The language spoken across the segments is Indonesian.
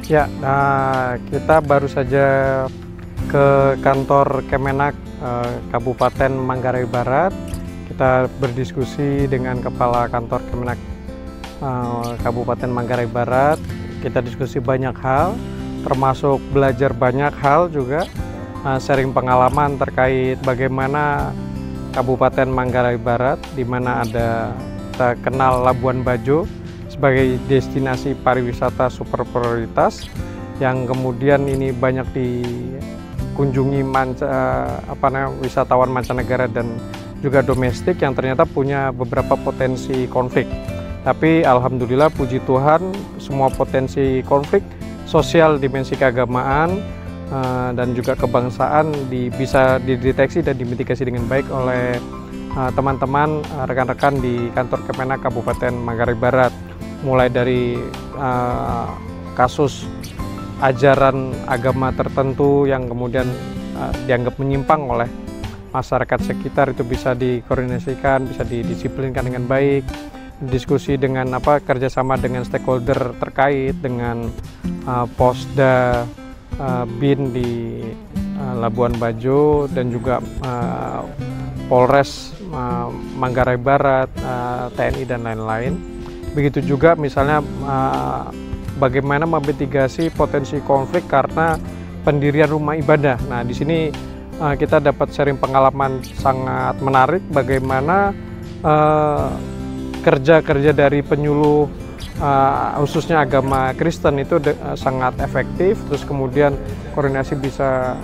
Ya, kita baru saja ke kantor Kemenak Kabupaten Manggarai Barat. Kita berdiskusi dengan Kepala Kantor Kemenak Kabupaten Manggarai Barat. Kita diskusi banyak hal, termasuk belajar banyak hal juga, sharing pengalaman terkait bagaimana Kabupaten Manggarai Barat, di mana ada kita kenal Labuan Bajo sebagai destinasi pariwisata super prioritas yang kemudian ini banyak dikunjungi wisatawan mancanegara dan juga domestik yang ternyata punya beberapa potensi konflik. Tapi alhamdulillah puji Tuhan semua potensi konflik sosial, dimensi keagamaan dan juga kebangsaan bisa dideteksi dan dimitigasi dengan baik oleh teman-teman rekan-rekan di kantor Kemenak Kabupaten Manggarai Barat. Mulai dari kasus ajaran agama tertentu yang kemudian dianggap menyimpang oleh masyarakat sekitar, itu bisa dikoordinasikan, bisa didisiplinkan dengan baik, diskusi dengan kerjasama dengan stakeholder terkait, dengan Posda BIN di Labuan Bajo dan juga Polres Manggarai Barat, TNI dan lain-lain. Begitu juga misalnya bagaimana memitigasi potensi konflik karena pendirian rumah ibadah. Nah, di sini kita dapat sharing pengalaman sangat menarik bagaimana kerja-kerja dari penyuluh khususnya agama Kristen itu sangat efektif, terus kemudian koordinasi bisa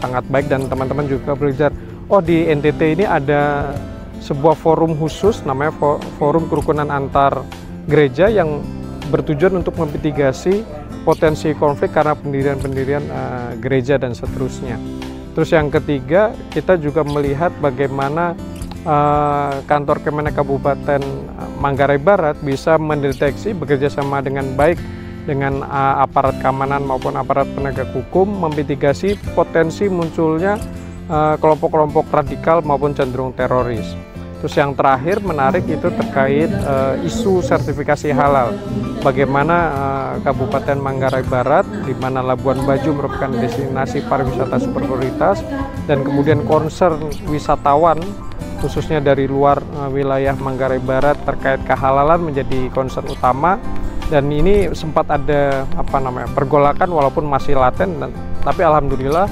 sangat baik dan teman-teman juga belajar, oh di NTT ini ada sebuah forum khusus namanya Forum Kerukunan Antar Gereja yang bertujuan untuk memitigasi potensi konflik karena pendirian-pendirian gereja dan seterusnya. Terus yang ketiga, kita juga melihat bagaimana kantor Kemenak Kabupaten Manggarai Barat bisa mendeteksi bekerja sama dengan baik dengan aparat keamanan maupun aparat penegak hukum memitigasi potensi munculnya kelompok-kelompok radikal maupun cenderung teroris. Terus yang terakhir menarik itu terkait isu sertifikasi halal. Bagaimana Kabupaten Manggarai Barat, di mana Labuan Bajo merupakan destinasi pariwisata super prioritas, dan kemudian concern wisatawan khususnya dari luar wilayah Manggarai Barat terkait kehalalan menjadi concern utama. Dan ini sempat ada pergolakan walaupun masih laten, tapi alhamdulillah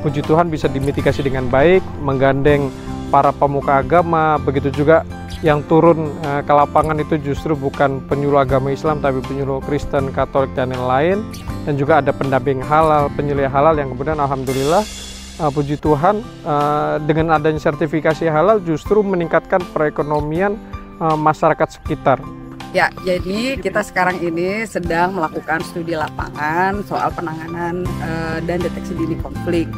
puji Tuhan bisa dimitigasi dengan baik, menggandeng para pemuka agama, begitu juga yang turun ke lapangan itu justru bukan penyuluh agama Islam tapi penyuluh Kristen, Katolik dan lain-lain, dan juga ada pendamping halal, penyuluh halal yang kemudian alhamdulillah puji Tuhan dengan adanya sertifikasi halal justru meningkatkan perekonomian masyarakat sekitar. Ya, jadi kita sekarang ini sedang melakukan studi lapangan soal penanganan dan deteksi dini konflik.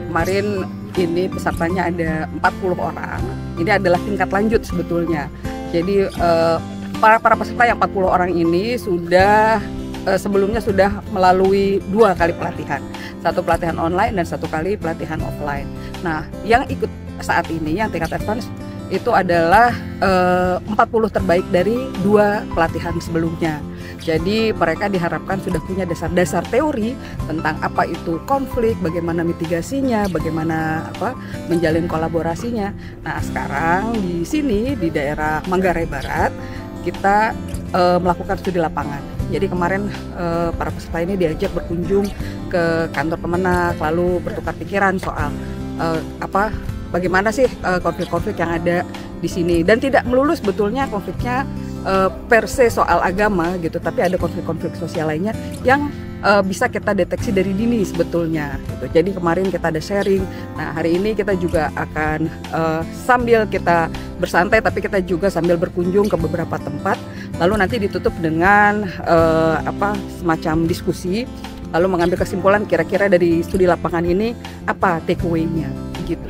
Kemarin ini pesertanya ada 40 orang. Ini adalah tingkat lanjut sebetulnya. Jadi para peserta yang 40 orang ini sudah sebelumnya sudah melalui 2 kali pelatihan. 1 pelatihan online dan 1 kali pelatihan offline. Nah, yang ikut saat ini yang tingkat advance itu adalah 40 terbaik dari 2 pelatihan sebelumnya. Jadi mereka diharapkan sudah punya dasar-dasar teori tentang apa itu konflik, bagaimana mitigasinya, bagaimana menjalin kolaborasinya. Nah, sekarang di sini di daerah Manggarai Barat kita melakukan studi lapangan. Jadi kemarin para peserta ini diajak berkunjung ke kantor Kemenak, lalu bertukar pikiran soal bagaimana sih konflik-konflik yang ada di sini, dan tidak melulu sebetulnya konfliknya per se soal agama gitu, tapi ada konflik-konflik sosial lainnya yang bisa kita deteksi dari dini sebetulnya gitu. Jadi kemarin kita ada sharing. Nah, hari ini kita juga akan sambil kita bersantai tapi kita juga sambil berkunjung ke beberapa tempat, lalu nanti ditutup dengan semacam diskusi, lalu mengambil kesimpulan kira-kira dari studi lapangan ini apa takeaway-nya gitu.